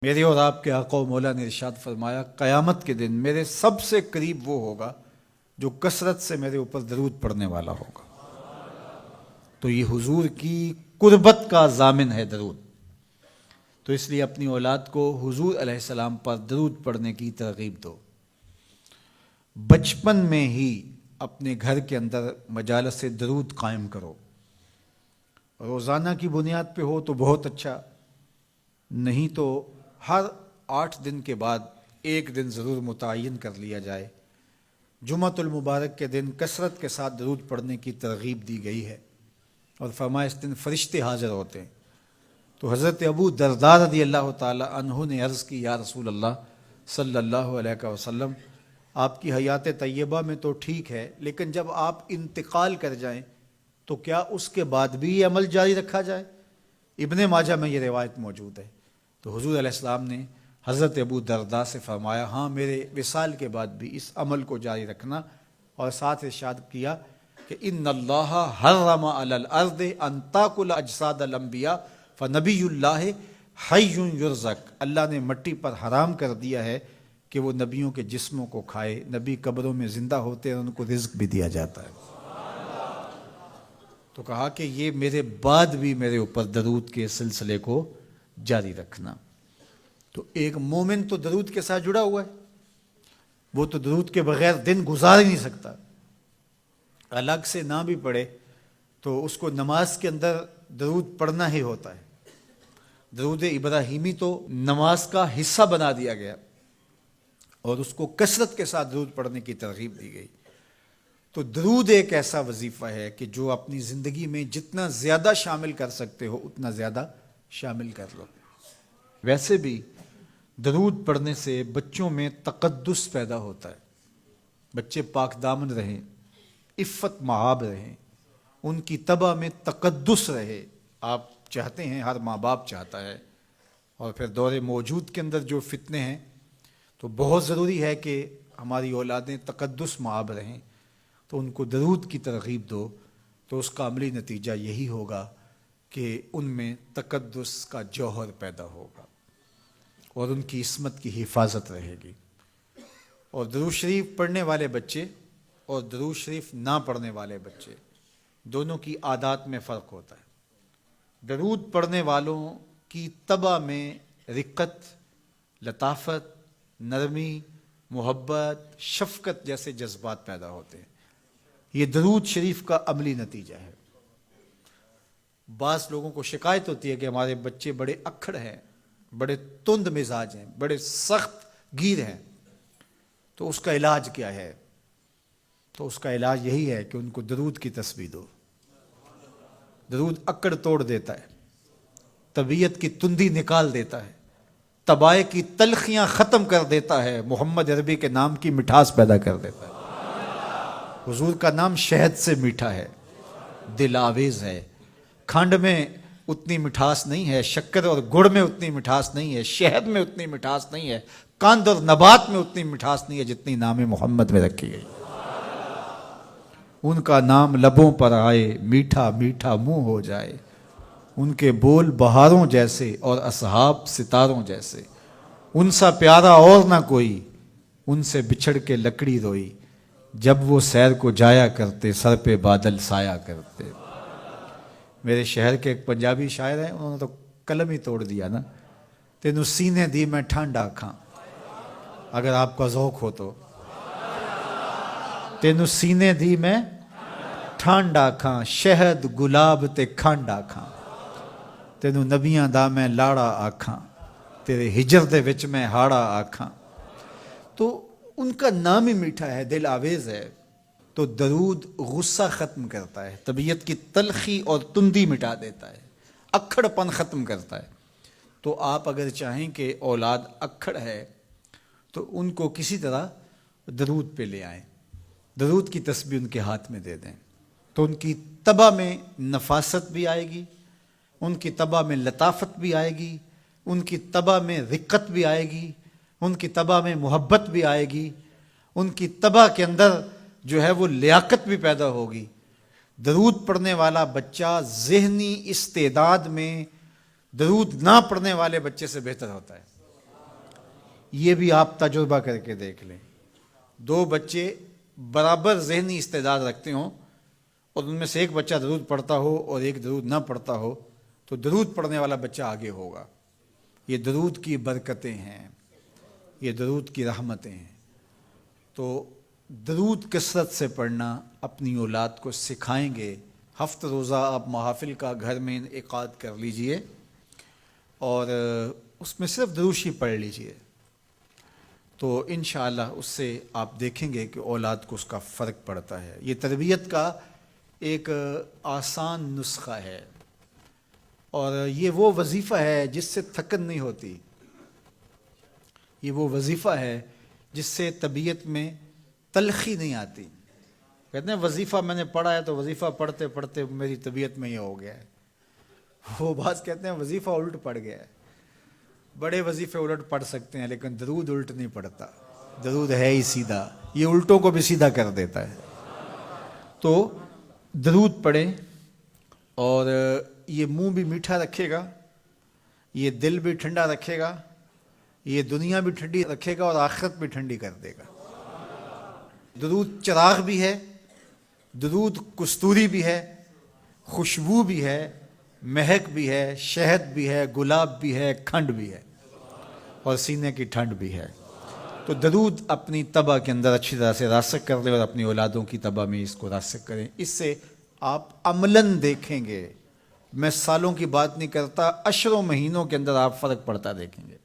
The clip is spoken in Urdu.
میرے اور آپ کے آقا و مولا نے ارشاد فرمایا قیامت کے دن میرے سب سے قریب وہ ہوگا جو کثرت سے میرے اوپر درود پڑھنے والا ہوگا۔ تو یہ حضور کی قربت کا ضامن ہے درود، تو اس لیے اپنی اولاد کو حضور علیہ السلام پر درود پڑھنے کی ترغیب دو۔ بچپن میں ہی اپنے گھر کے اندر مجالس درود قائم کرو، روزانہ کی بنیاد پہ ہو تو بہت اچھا، نہیں تو ہر 8 دن کے بعد ایک دن ضرور متعین کر لیا جائے۔ جمعۃ المبارک کے دن کثرت کے ساتھ درود پڑھنے کی ترغیب دی گئی ہے، اور فرمایا اس دن فرشتے حاضر ہوتے ہیں۔ تو حضرت ابو درداء رضی اللہ تعالی عنہ نے عرض کی، یا رسول اللہ صلی اللہ علیہ وسلم، آپ کی حیات طیبہ میں تو ٹھیک ہے، لیکن جب آپ انتقال کر جائیں تو کیا اس کے بعد بھی یہ عمل جاری رکھا جائے؟ ابن ماجہ میں یہ روایت موجود ہے۔ تو حضور علیہ السلام نے حضرت ابو درداء سے فرمایا، ہاں میرے وصال کے بعد بھی اس عمل کو جاری رکھنا، اور ساتھ ارشاد کیا کہ ان اللہ حرم علی الارض ان تاکل اجساد الانبیاء فنبی اللہ حی یرزق، اللہ نے مٹی پر حرام کر دیا ہے کہ وہ نبیوں کے جسموں کو کھائے، نبی قبروں میں زندہ ہوتے ہیں اور ان کو رزق بھی دیا جاتا ہے۔ تو کہا کہ یہ میرے بعد بھی میرے اوپر درود کے سلسلے کو جاری رکھنا۔ تو ایک مومن تو درود کے ساتھ جڑا ہوا ہے، وہ تو درود کے بغیر دن گزار ہی نہیں سکتا، الگ سے نہ بھی پڑھے تو اس کو نماز کے اندر درود پڑھنا ہی ہوتا ہے۔ درود ابراہیمی تو نماز کا حصہ بنا دیا گیا، اور اس کو کثرت کے ساتھ درود پڑھنے کی ترغیب دی گئی۔ تو درود ایک ایسا وظیفہ ہے کہ جو اپنی زندگی میں جتنا زیادہ شامل کر سکتے ہو اتنا زیادہ شامل کر لو۔ ویسے بھی درود پڑھنے سے بچوں میں تقدس پیدا ہوتا ہے، بچے پاک دامن رہیں، عفت مآب رہیں، ان کی طبع میں تقدس رہے۔ آپ چاہتے ہیں، ہر ماں باپ چاہتا ہے، اور پھر دور موجود کے اندر جو فتنے ہیں تو بہت ضروری ہے کہ ہماری اولادیں تقدس مآب رہیں، تو ان کو درود کی ترغیب دو، تو اس کا عملی نتیجہ یہی ہوگا کہ ان میں تقدس کا جوہر پیدا ہوگا اور ان کی عصمت کی حفاظت رہے گی۔ اور درود شریف پڑھنے والے بچے اور درود شریف نہ پڑھنے والے بچے دونوں کی عادات میں فرق ہوتا ہے۔ درود پڑھنے والوں کی طبع میں رقت، لطافت، نرمی، محبت، شفقت جیسے جذبات پیدا ہوتے ہیں۔ یہ درود شریف کا عملی نتیجہ ہے۔ بعض لوگوں کو شکایت ہوتی ہے کہ ہمارے بچے بڑے اکھڑ ہیں، بڑے تند مزاج ہیں، بڑے سخت گیر ہیں، تو اس کا علاج کیا ہے؟ تو اس کا علاج یہی ہے کہ ان کو درود کی تسبیح دو۔ درود اکڑ توڑ دیتا ہے، طبیعت کی تندی نکال دیتا ہے، طبائع کی تلخیاں ختم کر دیتا ہے، محمد عربی کے نام کی مٹھاس پیدا کر دیتا ہے۔ حضور کا نام شہد سے میٹھا ہے، دل آویز ہے، کھنڈ میں اتنی مٹھاس نہیں ہے، شکر اور گڑ میں اتنی مٹھاس نہیں ہے، شہد میں اتنی مٹھاس نہیں ہے، قند اور نبات میں اتنی مٹھاس نہیں ہے جتنی نام محمد میں رکھی گئی۔ ان کا نام لبوں پر آئے، میٹھا میٹھا منہ ہو جائے، ان کے بول بہاروں جیسے اور اصحاب ستاروں جیسے، ان سا پیارا اور نہ کوئی، ان سے بچھڑ کے لکڑی روئی، جب وہ سیر کو جایا کرتے سر پہ بادل سایا کرتے۔ میرے شہر کے ایک پنجابی شاعر ہیں، انہوں نے تو قلم ہی توڑ دیا نا، تینوں سینے دی میں ٹھنڈ آکھاں، اگر آپ کا ذوق ہو تو، تینوں سینے دی میں ٹھنڈ آکھاں، شہد گلاب تے کھنڈ آکھاں، تینوں نبیاں دا میں لاڑا آکھاں، تیرے ہجر دے وچ میں ہاڑا آکھاں۔ تو ان کا نام ہی میٹھا ہے، دل آویز ہے۔ تو درود غصہ ختم کرتا ہے، طبیعت کی تلخی اور تندی مٹا دیتا ہے، اکھڑ پن ختم کرتا ہے۔ تو آپ اگر چاہیں کہ اولاد اکھڑ ہے تو ان کو کسی طرح درود پہ لے آئیں، درود کی تسبیح ان کے ہاتھ میں دے دیں، تو ان کی طبع میں نفاست بھی آئے گی، ان کی طبع میں لطافت بھی آئے گی، ان کی طبع میں رقت بھی آئے گی، ان کی طبع میں محبت بھی آئے گی، ان کی طبع کے اندر جو ہے وہ لیاقت بھی پیدا ہوگی۔ درود پڑھنے والا بچہ ذہنی استعداد میں درود نہ پڑھنے والے بچے سے بہتر ہوتا ہے۔ یہ بھی آپ تجربہ کر کے دیکھ لیں، دو بچے برابر ذہنی استعداد رکھتے ہوں اور ان میں سے ایک بچہ درود پڑھتا ہو اور ایک درود نہ پڑھتا ہو تو درود پڑھنے والا بچہ آگے ہوگا۔ یہ درود کی برکتیں ہیں، یہ درود کی رحمتیں ہیں۔ تو درود کثرت سے پڑھنا اپنی اولاد کو سکھائیں گے۔ ہفتہ روزہ آپ محافل کا گھر میں انعقاد کر لیجئے اور اس میں صرف دروشی پڑھ لیجئے، تو انشاءاللہ اس سے آپ دیکھیں گے کہ اولاد کو اس کا فرق پڑتا ہے۔ یہ تربیت کا ایک آسان نسخہ ہے اور یہ وہ وظیفہ ہے جس سے تھکن نہیں ہوتی، یہ وہ وظیفہ ہے جس سے طبیعت میں تلخی نہیں آتی۔ کہتے ہیں وظیفہ میں نے پڑھا ہے تو وظیفہ پڑھتے پڑھتے میری طبیعت میں یہ ہو گیا ہے، وہ بعض کہتے ہیں وظیفہ الٹ پڑ گیا ہے۔ بڑے وظیفے الٹ پڑھ سکتے ہیں لیکن درود الٹ نہیں پڑتا، درود ہے ہی سیدھا، یہ الٹوں کو بھی سیدھا کر دیتا ہے۔ تو درود پڑھیں اور یہ منہ بھی میٹھا رکھے گا، یہ دل بھی ٹھنڈا رکھے گا، یہ دنیا بھی ٹھنڈی رکھے گا اور آخرت بھی ٹھنڈی کر دے گا۔ درود چراغ بھی ہے، درود کستوری بھی ہے، خوشبو بھی ہے، مہک بھی ہے، شہد بھی ہے، گلاب بھی ہے، کھنڈ بھی ہے اور سینے کی ٹھنڈ بھی ہے۔ تو درود اپنی طبع کے اندر اچھی طرح سے راسخ کر لیں اور اپنی اولادوں کی طبع میں اس کو راسخ کریں۔ اس سے آپ عملاً دیکھیں گے، میں سالوں کی بات نہیں کرتا، اشروں مہینوں کے اندر آپ فرق پڑتا دیکھیں گے۔